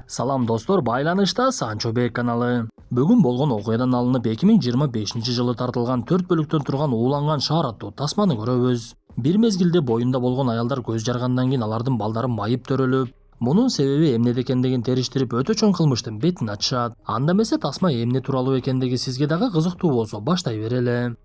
Салам достор, байланышта Санчо Бек каналы. Бүгүн болгон окуядан алынып 2025-жылы тартылган 4 бөлүктөн турган ууланган шаар аттуу тасманы көрөбүз. Бир мезгилде боюнда болгон аялдар көз жаргандан кийин алардын балдары майып төрөлүп, мунун себеби эмнеде экендигин териштирип өтө чоң кылмыштын бетин ачышат. Анда эмесе тасма эмне тууралуу экендиги сизге дагы кызыктуу болсо баштай берели.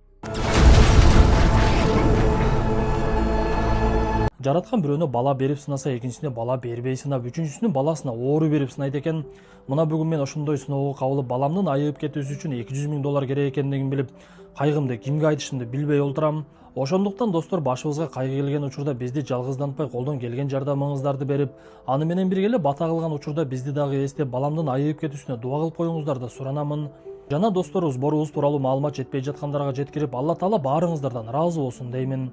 Жараткан бирөөнө бала берип сынаса, экинчисине бала бербей сынап, үчүнчүсүнүн баласына оору берип сынайт экен. Мына бүгүн мен ошондой сыноого кабылып, баламдын айыгып кетүүсү үчүн $200,000 керек экендигин билип, кайгымды кимге айтышымды билбей олтурам. Ошондуктан достор, башыбызга кайгы келген учурда бизди жалгыздантпай колдон келген жардамыңыздарды берип, аны менен бирге эле бата кылган учурда бизди дагы эстеп, баламдын айыгып кетүүсүнө дуа кылып коюңуздарды суранамын. Жана достор, сборубуз тууралуу маалымат жетпей жаткандарга жеткирип, Алла Таала баарыңыздардан ыраазы болсун деймин.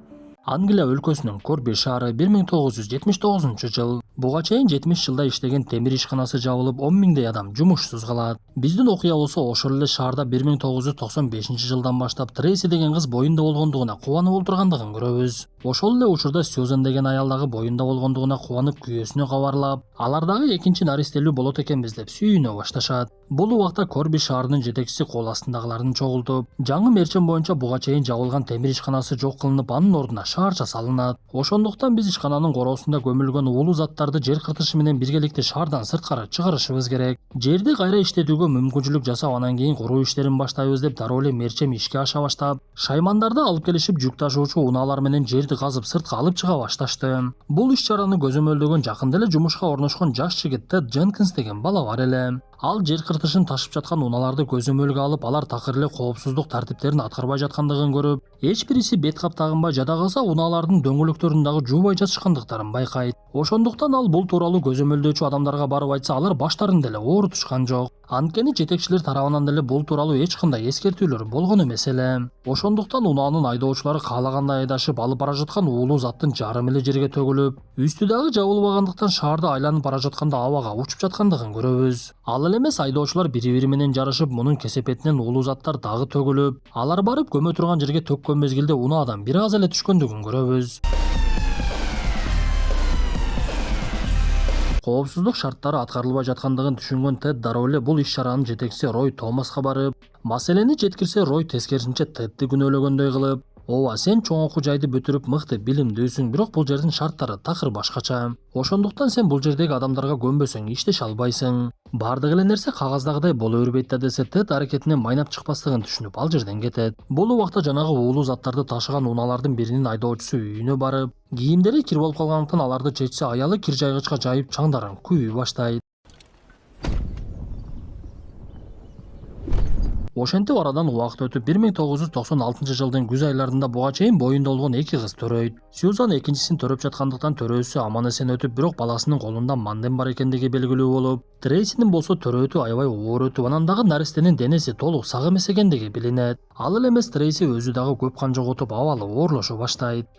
Англия өлкөсүнүн Корби шаары 1979-жыл. Буга чейин 70 жылда иштеген темир ишканасы жабылып, 10,000 адам жумушсуз калат. Биздин окуя болсо ошол эле шаарда 1995-жылдан баштап Трейси деген кыз боюнда болгондугуна кубанып олтургандыгын көрөбүз. Ошол эле учурда Сьюзан деген аял дагы боюнда болгондугуна кубанып күйөөсүнө кабарлап, алар дагы экинчи наристелүү болот экенбиз деп сүйүнө башташат. Бул убакта Корби шаарынын жетекчиси кол астындагыларын чогултуп, жаңы мерчем боюнча буга чейин жабылган темир ишканасы жок кылынып, анын ордуна шаарча салынат. Ошондуктан биз ишкананын короосунда көмүлгөн уулуу заттарды жер кыртышы менен биргеликте шаардан сырткары чыгарышыбыз керек. Жерди кайра иштетүүгө мүмкүнчүлүк жасап, анан кийин куруу иштерин баштайбыз деп дароо эле мерчем ишке аша баштап, шаймандарды алып келишип, жүк ташуучу унаалар менен жерди казып сыртка алып чыга башташты. Бул иш-чараны көзөмөлдөгөн жакында эле жумушка орношкон жаш жигит Тед Дженкинс деген бала бар эле. Ал жер кыртышын ташып жаткан унааларды көзөмөлгө алып, алар такыр эле коопсуздук тартиптерин аткарбай жаткандыгын көрүп, эч бириси бет кап тагынбай жада калса, унаалардын дөңгөлөктөрүн дагы жуубай жатышкандыктарын байкайт. Ошондуктан ал бул тууралуу көзөмөлдөөчү адамдарга барып айтса, алар баштарын деле оорутушкан жок. Анткени жетекчилер тарабынан деле бул тууралуу эч кандай эскертүүлөр болгон эмес эле. Ошондуктан унаанын айдоочулары каалагандай айдашып, алып бара жаткан уулуу заттын жарым эле жерге төгүлүп, үстү дагы жабылбагандыктан шаарды айланып бара жатканда абага учуп жаткандыгын көрөбүз. Ал эле эмес, айдоочулар бири-бири менен жарышып, мунун кесепетинен уулуу заттар дагы төгүлүп, алар барып көмө турган жерге төккөн мезгилде унаадан бир аз эле түшкөндүгүн көрөбүз. Коопсуздук шарттары аткарылбай жаткандыгын түшүнгөн Тед дароо эле бул иш-чаранын жетекчиси Рой Томаска барып, маселени жеткирсе, Рой тескерисинче Тедди күнөөлөгөндөй кылып, ооба, сен чоң окуу жайды бүтүрүп мыкты билимдүүсүң, бирок бул жердин шарттары такыр башкача. Ошондуктан сен бул жердеги адамдарга көнбөсөң иштеше албайсың. Бардык эле нерсе кагаздагыдай боло бербейт да десе, Тед аракетинен майнап чыкпастыгын түшүнүп, ал жерден кетет. Бул убакта жанагы уулуу заттарды ташыган унаалардын биринин айдоочусу үйүнө барып, кийимдери кир болуп калгандыктан аларды чечсе, аялы кир жайгычка жайып чаңдарын күйүй баштайт. Ошентип арадан убакыт өтүп, 1996-жылдын күз айларында буга чейин боюнда болгон эки кыз төрөйт. Сьюзан экинчисин төрөп жаткандыктан төрөөсү аман-эсен өтүп, бирок баласынын колунда мандем бар экендиги белгилүү болуп, Трейсинин болсо төрөөтү аябай оор өтүп, анан дагы наристенин денеси толук сак эмес экендиги билинет. Ал эле эмес, Трейси өзү дагы көп кан жоготуп, абалы оорлошу баштайт.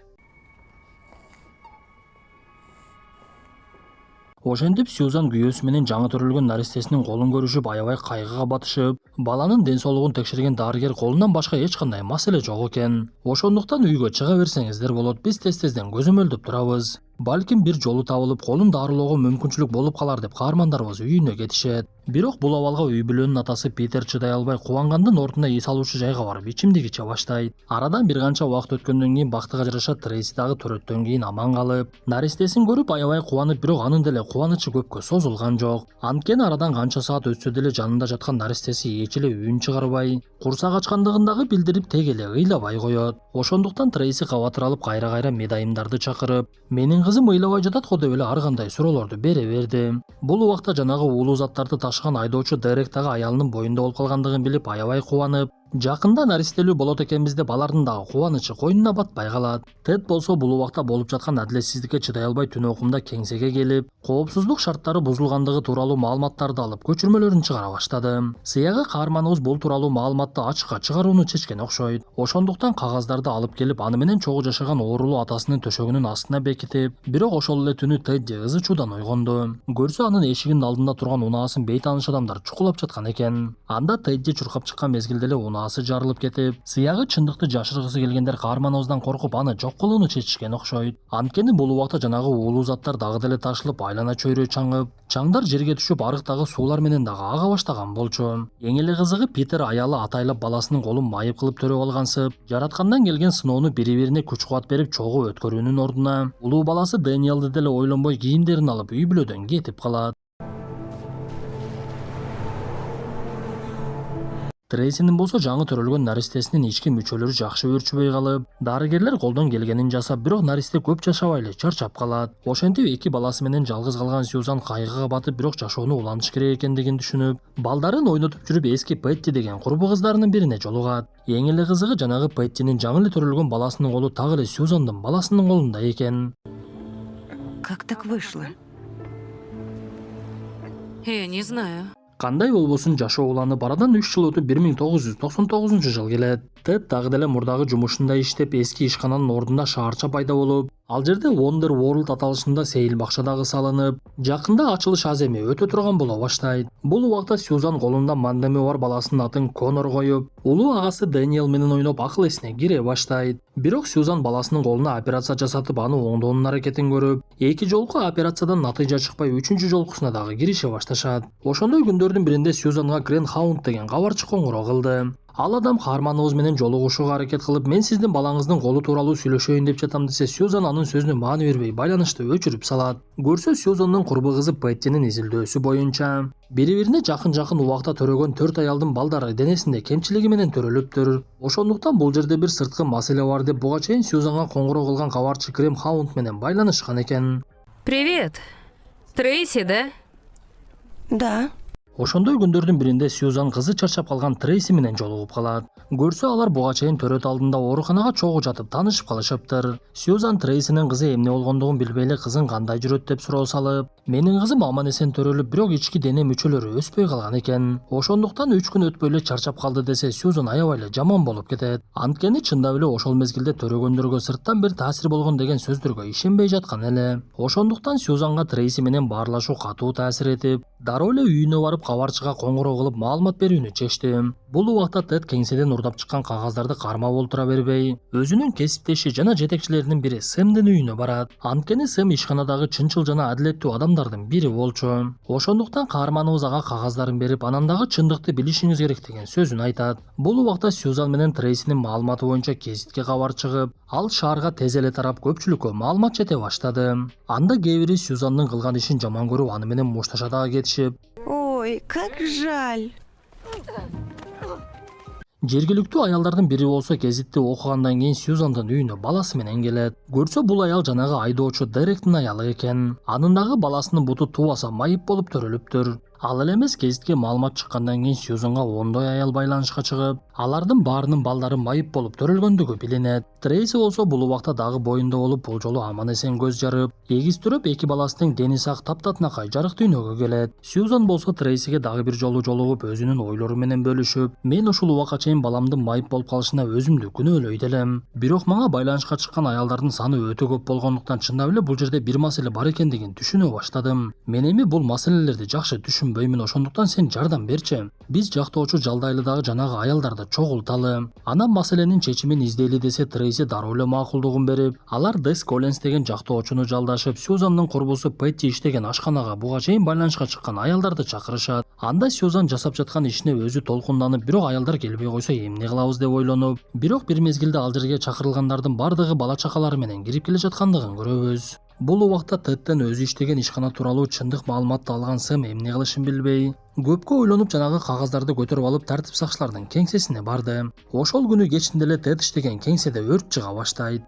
Ошентип Сьюзан күйөөсү менен жаңы төрөлгөн наристесинин колун көрүшүп, аябай кайгыга батышып, баланын ден соолугун текшерген дарыгер колунан башка эч кандай маселе жок экен. Ошондуктан үйгө чыга берсеңиздер болот, биз тез-тезден көзөмөлдөп турабыз. Балким бир жолу табылып, колун дарылоого мүмкүнчүлүк болуп калар деп каармандарыбыз үйүнө кетишет. Бирок бул абалга үй бүлөнүн атасы Питер чыдай албай, кубангандын ордуна эс алуучу жайга барып ичимдик иче баштайт. Арадан бир канча убакыт өткөндөн кийин бактыга жараша Трейси дагы төрөттөн кийин аман калып, наристесин көрүп аябай кубанып, бирок анын деле кубанычы көпкө созулган жок. Анткени арадан канча саат өтсө деле жанында жаткан наристеси эч эле үн чыгарбай, курсак ачкандыгын дагы билдирип, тег эле ыйлабай коет. Ошондуктан Трейси кабатыр алып, кайра-кайра медайымдарды чакырып, менин кызым ыйлабай жатат го деп эле ар кандай суроолорду бере берди. Бул убакта жанагы уулуу заттарды ташыган айдоочу Дерек дагы аялынын боюнда болуп калгандыгын билип, аябай кубанып, жакында наристелүү болот экенбиз деп алардын дагы кубанычы койнуна батпай калат. Тед болсо бул убакта болуп жаткан адилетсиздикке чыдай албай түн окумда кеңсеге келип, коопсуздук шарттары бузулгандыгы тууралуу маалыматтарды алып, көчүрмөлөрүн чыгара баштады. Сыягы каарманыбыз бул тууралуу маалыматты ачыкка чыгарууну чечкен окшойт. Ошондуктан кагаздарды алып келип, аны менен чогуу жашаган оорулуу атасынын төшөгүнүн астына бекитип, бирок ошол эле түнү Тедди ызы чуудан ойгонду. Көрсө, анын эшигинин алдында турган унаасын бейтааныш адамдар чукулап жаткан экен. Анда Тедди чуркап чыккан мезгилде эле баласы жарылып кетип, сыягы чындыкты жашыргысы келгендер каарманыбыздан коркуп аны жок кылууну чечишкен окшойт. Анткени бул убакта жанагы уулуу заттар дагы деле ташылып, айлана чөйрө чаңып, чаңдар жерге түшүп, арыктагы суулар менен дагы ага баштаган болчу. Эң эле кызыгы Питер аялы атайлап баласынын колун майып кылып төрөп алгансып, жараткандан келген сыноону бири-бирине күч-кубат берип чогуу өткөрүүнүн ордуна улуу баласы Дэниелди деле ойлонбой кийимдерин алып үй бүлөдөн кетип калат. Трейсинин болсо жаңы төрөлгөн наристесинин ички мүчөлөрү жакшы өрчүбөй калып, дарыгерлер колдон келгенин жасап, бирок наристе көп жашабай эле чарчап калат. Ошентип эки баласы менен жалгыз калган Сьюзан кайгыга батып, бирок жашоону улантыш керек экендигин түшүнүп, балдарын ойнотуп жүрүп эски Петти деген курбу кыздарынын бирине жолугат. Эң эле кызыгы жанагы Петтинин жаңы эле төрөлгөн баласынын колу так эле Сьюзандын баласынын колунда экен. Как так вышло? Я не знаю. Кандай болбосун жашоо уланып арадан 3 жыл өтүп 1999 жыл келет. Тед дагы деле мурдагы жумушунда иштеп эски ишкананын ордунда шаарча пайда болуп, ал жерде Wonder World аталышында сейил бакча дагы салынып, жакында ачылыш аз эми өтө турган боло баштайт. Бул убакта Сьюзан колунда мандеми бар баласынын атын Конор коюп, улуу агасы Дэниел менен ойноп акыл эсине кире баштайт. Бирок Сьюзан баласынын колуна операция жасатып, аны оңдоонун аракетин көрүп, эки жолку операциядан натыйжа чыкпай, үчүнчү жолкусуна дагы кирише башташат. Ошондой күндөрдүн биринде Сьюзанга Грейнхаунд деген кабарчы коңгуроо кылды. Ал адам каарманыбыз менен жолугушууга аракет кылып, мен сиздин балаңыздын колу тууралуу сүйлөшөйүн деп жатам десе, Сьюзан анын сөзүнө маани бербей байланышты өчүрүп салат. Көрсө Сьюзандын курбу кызы Петтинин изилдөөсү боюнча бири-бирине жакын убакта төрөгөн 4 аялдын балдары денесинде кемчилиги менен төрөлүптүр. Ошондуктан бул жерде бир сырткы маселе бар деп буга чейин Сьюзанга коңгуроо кылган кабарчы Грейнхаунд менен байланышкан экен. Привет. Трейси, да? Да. Ошондой күндөрдүн биринде Сьюзан кызы чарчап калган Трейси менен жолугуп калат. Көрсө алар буга чейин төрөт алдында ооруканага чогуу жатып таанышып калышыптыр. Сьюзан Трейсинин кызы эмне болгондугун билбей эле кызын кандай жүрөт деп суроо салып, менин кызым аман эсен төрөлүп, бирок ички дене мүчөлөрү өспөй калган экен. Ошондуктан 3 күн өтпөй эле чарчап калды десе, Сьюзан аябай эле жаман болуп кетет. Анткени чындап эле ошол мезгилде төрөгөндөргө сырттан бир таасир болгон деген сөздөргө ишенбей жаткан эле. Ошондуктан Сьюзанга Трейси менен баарлашуу катуу таасир этип, дароо эле үйүнө барып кабарчыга коңгуроо кылып маалымат берүүнү чечти. Бул убакта Тед кеңседен урдап чыккан кагаздарды кармап олтура бербей, өзүнүн кесиптеши жана жетекчилеринин бири Сэмдин үйүнө барат. Анткени Сэм ишканадагы чынчыл жана адилеттүү адамдардын бири болчу. Ошондуктан каарманыбыз ага кагаздарын берип, анан дагы чындыкты билишиңиз керек деген сөзүн айтат. Бул убакта Сьюзан менен Трейсинин маалыматы боюнча гезитке кабар чыгып, ал шаарга тез эле тарап көпчүлүккө маалымат жете баштады. Анда кээ бири Сьюзандын кылган ишин жаман көрүп, аны менен мушташа дагы кетишип, Ой, как жаль. жергиликтүү аялдардын бири болсо гезитти окугандан кийин Сьюзандын үйүнө баласы менен келет. Көрсө бул аял жанагы айдоочу Деректин аялы экен. Анын дагы баласынын буту тубаса майып болуп төрөлүптүр. Ал эле эмес, гезитке маалымат чыккандан кийин Сьюзанга ондой аял байланышка чыгып, алардын баарынын балдары майып болуп төрөлгөндүгү билинет. Трейси болсо бул убакта дагы боюнда болуп, бул жолу аман эсен көз жарып, эгиз-түрөп эки баласынын дени сак таптатынакай жарык дүйнөгө келет. Сьюзан болсо Трейсиге дагы бир жолу жолугуп, өзүнүн ойлору менен бөлүшүп, мен ушул убакка чейин баламдын майып болуп калышына өзүмдү күнөөлөйт элем. Бирок мага байланышка чыккан аялдардын саны өтө көп болгондуктан чындап эле бул жерде бир маселе бар экендигин түшүнө баштадым. Мен эми бул маселелерди жакшы түшүнбөймүн, ошондуктан сен жардам берчи. Биз жактоочу Жалдайлыдагы жанагы аялдарды чогулталы. Анан маселенин чечимин издейли десе, Трейси дароо эле макулдугун берип, алар Дес Коллинс деген жактоочуну жалдашып, Сьюзандын курбусу Петти иштеген ашканага буга чейин байланышка чыккан аялдарды чакырышат. Анда Сьюзан жасап жаткан ишине өзү толкунданып, бирок аялдар келбей койсо эмне кылабыз деп ойлонуп, бирок бир мезгилде ал жерге чакырылгандардын бардыгы бала чакалары менен кирип келе жаткандыгын көрөбүз. Бул убакта Тедден өзү иштеген ишкана тууралуу чындык маалыматты алган Сэм эмне кылышын билбей, көпкө ойлонуп жанагы кагаздарды көтөрүп алып тартип сакчылардын кеңсесине барды. Ошол күнү кечинде эле Тед иштеген кеңседе өрт чыга баштайт.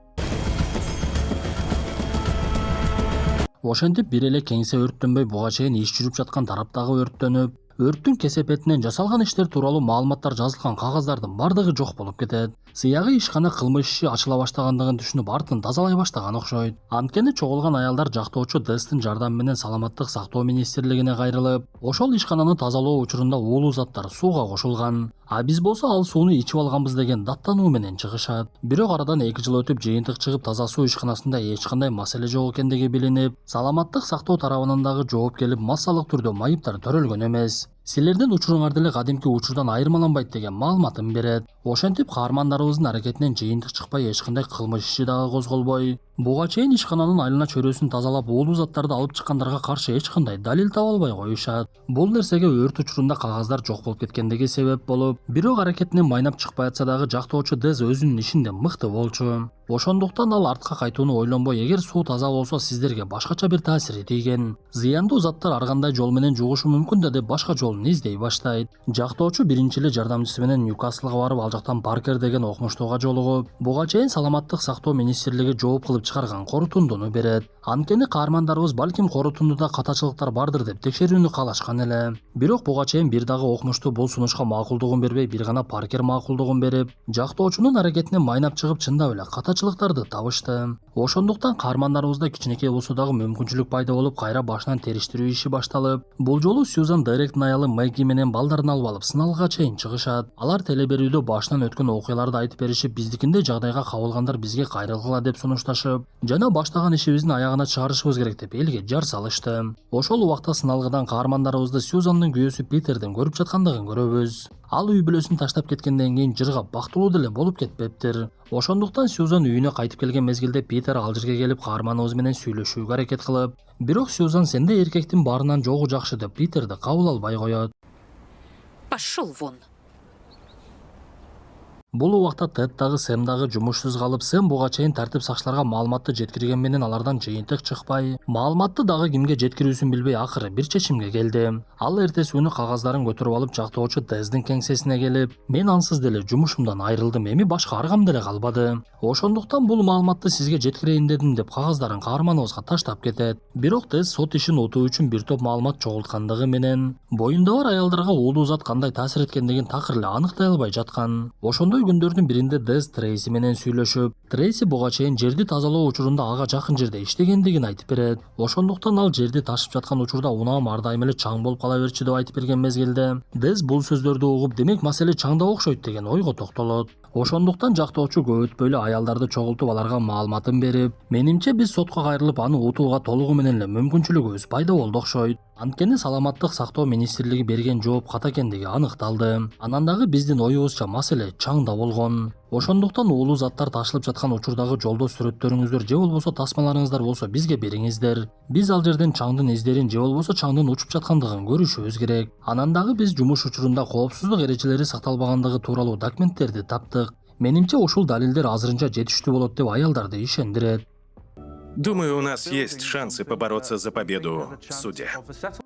Ошентип бир эле кеңсе өрттөнбөй, буга чейин иш жүрүп жаткан тараптагы өрттөнүп, өрттүн кесепетинен жасалган иштер тууралуу маалыматтар жазылган кагаздардын бардыгы жок болуп кетет. Сыягы ишкана кылмыш иши ачыла баштагандыгын түшүнүп, артын тазалай баштаган окшойт. Анткени чогулган аялдар жактоочу Дестин жардамы менен саламаттык сактоо министрлигине кайрылып, ошол ишкананы тазалоо учурунда уулуу заттар сууга кошулган. А биз болсо ал сууну ичип алганбыз деген даттануу менен чыгышат. Бирок арадан 2 жыл өтүп, жыйынтык чыгып, таза суу ишканасында эч кандай маселе жок экендиги билинип, саламаттык сактоо тарабынан дагы жооп келип, массалык түрдө майыптар төрөлгөн эмес. Силердин учуруңар деле кадимки учурдан айырмаланбайт деген маалыматын берет. Ошентип каармандарыбыздын аракетинен жыйынтык чыкпай эч кандай кылмыш иши дагы козголбой. Буга чейин ишкананын айлана чөйрөсүн тазалап уулуу заттарды алып чыккандарга каршы эч кандай далил таба албай коюшат. Бул нерсеге өрт учурунда кагаздар жок болуп кеткендиги себеп болуп, бирок аракетинен майнап чыкпай атса дагы жактоочу Дез өзүнүн ишинде мыкты болчу. Ошондуктан ал артка кайтууну ойлонбой, эгер суу таза болсо сиздерге башкача бир таасири тийген. Зыяндуу заттар ар кандай жол менен жугушу мүмкүн да деп башка жолун издей баштайт. Жактоочу биринчи эле жардамчысы менен Ньюкаслга барып, ал жактан Паркер деген окумуштууга жолугуп, буга чейин саламаттык сактоо министрлиги жооп кылып чыгарган корутундуну берет. Анткени каармандарыбыз балким корутундуда катачылыктар бардыр деп текшерүүнү каалашкан эле. Бирок буга чейин бир дагы окумуштуу бул сунушка макулдугун бербей, бир гана Паркер макулдугун берип, жактоочунун аракетинен майнап чыгып чындап эле катачылыктарды табышты. Ошондуктан каармандарыбызда кичинекей болсо дагы мүмкүнчүлүк пайда болуп, кайра башынан териштирүү иши башталып, бул жолу Сьюзан Деректин аялы Мэгги менен балдарын алып алып сыналга чейин чыгышат. Алар телеберүүдө башынан өткөн окуяларды айтып беришип, биздикиндей жагдайга кабылгандар бизге кайрылгыла деп сунушташып, жана баштаган ишибиздин аягына чыгарышыбыз керек деп элге жар салышты. Ошол убакта сыналгыдан каармандарыбызды Сьюзандын күйөөсү Питердин көрүп жаткандыгын көрөбүз. Ал үй бүлөсүн таштап кеткенден кийин жыргап бактылуу деле болуп кетпептир. Ошондуктан Сьюзан үйүнө кайтып келген мезгилде Питер ал жерге келип каарманыбыз менен сүйлөшүүгө аракет кылып, бирок Сьюзан сенде эркектин баарынан жогу жакшы деп Питерди кабыл албай коет. Пошел вон. Бул убакта Тед дагы Сэм дагы жумушсуз калып, Сэм буга чейин тартип сакчыларга маалыматты жеткирген менен алардан жыйынтык чыкпай, маалыматты дагы кимге жеткирүүсүн билбей акыры бир чечимге келди. Ал эртеси күнү кагаздарын көтөрүп алып жактоочу Дездин кеңсесине келип, мен ансыз деле жумушумдан айрылдым, эми башка аргам деле калбады. Ошондуктан бул маалыматты сизге жеткирейин дедим деп кагаздарын каарманыбызга таштап кетет. Бирок Дез сот ишин утуу үчүн бир топ маалымат чогулткандыгы менен боюнда бар аялдарга уулуу зат кандай таасир эткендигин такыр эле аныктай албай жаткан. Ошондой күндөрдүн биринде Дез Трейси менен сүйлөшүп, Трейси буга чейин жерди тазалоо учурунда ага жакын жерде иштегендигин айтып берет. Ошондуктан ал жерди ташып жаткан учурда унаам ар дайым эле чаң болуп кала берчү деп айтып берген мезгилде, Дез бул сөздөрдү угуп, демек маселе чаңда окшойт деген ойго токтолот. Ошондуктан жактоочу көп өтпөй эле аялдарды чогултуп аларга маалыматын берип, менимче биз сотко кайрылып аны утууга толугу менен эле мүмкүнчүлүгүбүз пайда болду окшойт. Анткени саламаттык сактоо министрлиги берген жооп ката экендиги аныкталды. Анан дагы биздин оюбузча маселе чаңда болгон. Ошондуктан уулуу заттар ташылып жаткан учурдагы жолдо сүрөттөрүңүздөр же болбосо тасмаларыңыздар болсо бизге бериңиздер. Биз ал жерден чаңдын издерин же болбосо чаңдын учуп жаткандыгын көрүшүбүз керек. Анан дагы биз жумуш учурунда коопсуздук эрежелери сакталбагандыгы тууралуу документтерди таптык. Менимче ушул далилдер азырынча жетиштүү болот деп аялдарды ишендирет. Думаю, у нас есть шансы побороться за победу в суде.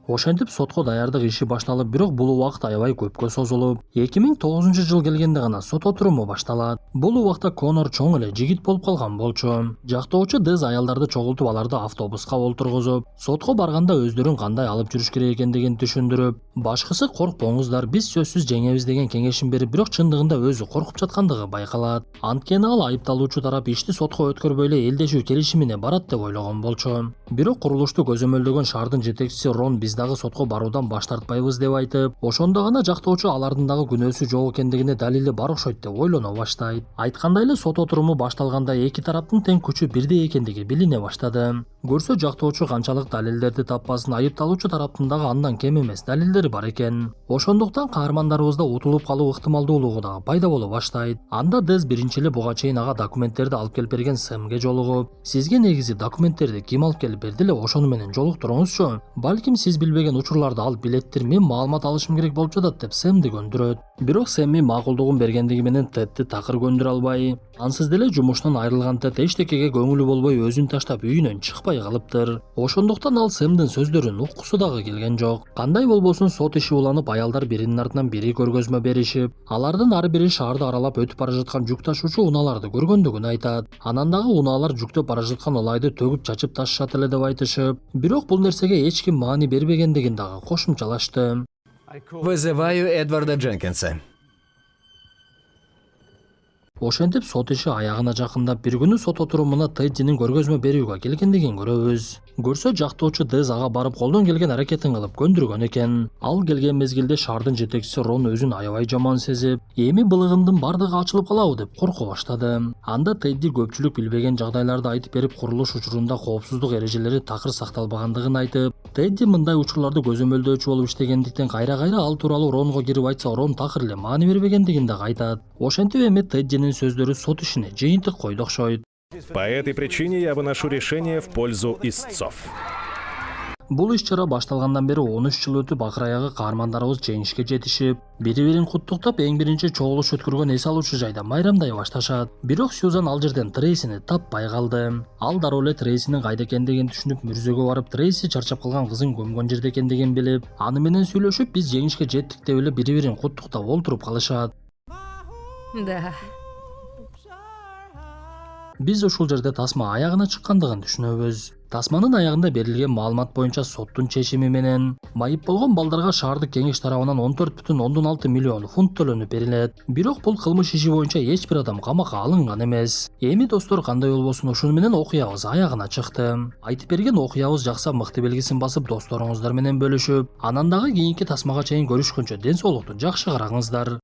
Ошентип сотко даярдык иши башталып, бирок бул убакыт аябай көпкө созулуп, 2009-жыл келгенде гана сот отуруму башталат. Бул убакта Конор чоң эле жигит болуп калган болчу. Жактоочу Дез аялдарды чогултуп, аларды автобуска олтургузуп, сотко барганда өздөрүн кандай алып жүрүш керек экендигин түшүндүрүп, башкысы коркпоңуздар, биз сөзсүз жеңебиз деген кеңешин берип, бирок чындыгында өзү коркуп жаткандыгы байкалат. Анткени ал айыпталуучу тарап ишти сотко өткөрбөй эле элдешүү келишимине барат деп ойлогон болчу. Бирок курулушту көзөмөлдөгөн шаардын жетекчиси Рон биз дагы сотко баруудан баш тартпайбыз деп айтып, ошондо гана жактоочу алардын дагы күнөөсү жок экендигине далили бар окшойт деп ойлоно баштайт. Айткандай эле сот отуруму башталганда эки тараптын тең күчү бирдей экендиги билине баштады. Көрсө жактоочу канчалык далилдерди таппасын, айыпталуучу тараптын дагы андан кем эмес далилдери бар экен. Ошондуктан каармандарыбызда утулуп калуу ыктымалдуулугу дагы пайда боло баштайт. Анда Дез биринчи эле буга чейин ага документтерди алып келип берген Сэмге жолугуп, сизге негизи документтерди ким алып келип берди эле, ошону менен жолуктуруңузчу. Балким сиз билбеген учурларды алып билеттир, мен маалымат алышым керек болуп жатат деп Сэмди көндүрөт. Бирок Сэмми макулдугун бергендиги менен Тедди такыр көндүрө албай, ансыз деле жумуштан айрылган Тед эчтекеге көңүлү болбой өзүн таштап үйүнөн чыкпай калыптыр. Ошондуктан ал Сэмдин сөздөрүн уккусу дагы келген жок. Кандай болбосун сот иши уланып, аялдар биринин артынан бири көргөзмө беришип, алардын ар бири шаарды аралап өтүп бара жаткан жүк ташуучу унааларды көргөндүгүн айтат. Анан дагы унаалар жүктөп бара жаткан олайды төгүп чачып ташышат эле деп айтышып, бирок бул нерсеге эч ким маани бербегендигин дагы кошумчалашты. Вызываю Эдварда Дженкинса. Ошентип сот иши аягына жакындап бир күнү сот отурумуна Теддинин көргөзмө берүүгө келгендигин көрөбүз. Көрсө жактоочу Дез ага барып колдон келген аракетин кылып көндүргөн экен. Ал келген мезгилде шаардын жетекчиси Рон өзүн аябай жаман сезип, эми былыгымдын бардыгы ачылып калабы деп корко баштады. Анда Тедди көпчүлүк билбеген жагдайларды айтып берип, курулуш учурунда коопсуздук эрежелери такыр сакталбагандыгын айтып, Тедди мындай учурларды көзөмөлдөөчү болуп иштегендиктен кайра-кайра ал тууралуу Ронго кирип айтса, Рон такыр эле маани бербегендигин дагы айтат. Ошентип эми Теддинин сөздөрү сот ишине жыйынтык койду окшойт. По этой причине я выношу решение в пользу истцов. Бул иш-чара башталгандан бери 13 жыл өтүп, акыр аягы каармандарыбыз жеңишке жетишип, бири-бирин куттуктап, эң биринчи чогулуш өткөргөн эс алуучу жайда майрамдай башташат. Бирок Сьюзан ал жерден Трейсини таппай калды. Ал дароо эле Трейсинин кайда экендигин түшүнүп, мүрзөгө барып, Трейси чарчап калган кызын көмгөн жерде экендигин билип, аны менен сүйлөшүп, биз жеңишке жеттик деп эле бири-бирин куттуктап олтуруп калышат. Да. Биз ушул жерде тасма аягына чыккандыгын түшүнөбүз. Тасманын аягында берилген маалымат боюнча соттун чечими менен майып болгон балдарга шаардык кеңеш тарабынан 14,6 миллион фунт төлөнүп берилет. Бирок бул кылмыш иши боюнча эч бир адам камакка алынган эмес. Эми достор, кандай болбосун, ушуну менен окуябыз аягына чыкты. Айтып берген окуябыз жакса, мыкты белгисин басып, досторуңуздар менен бөлүшүп, анан дагы кийинки тасмага чейин көрүшкөнчө ден соолукту жакшы караңыздар.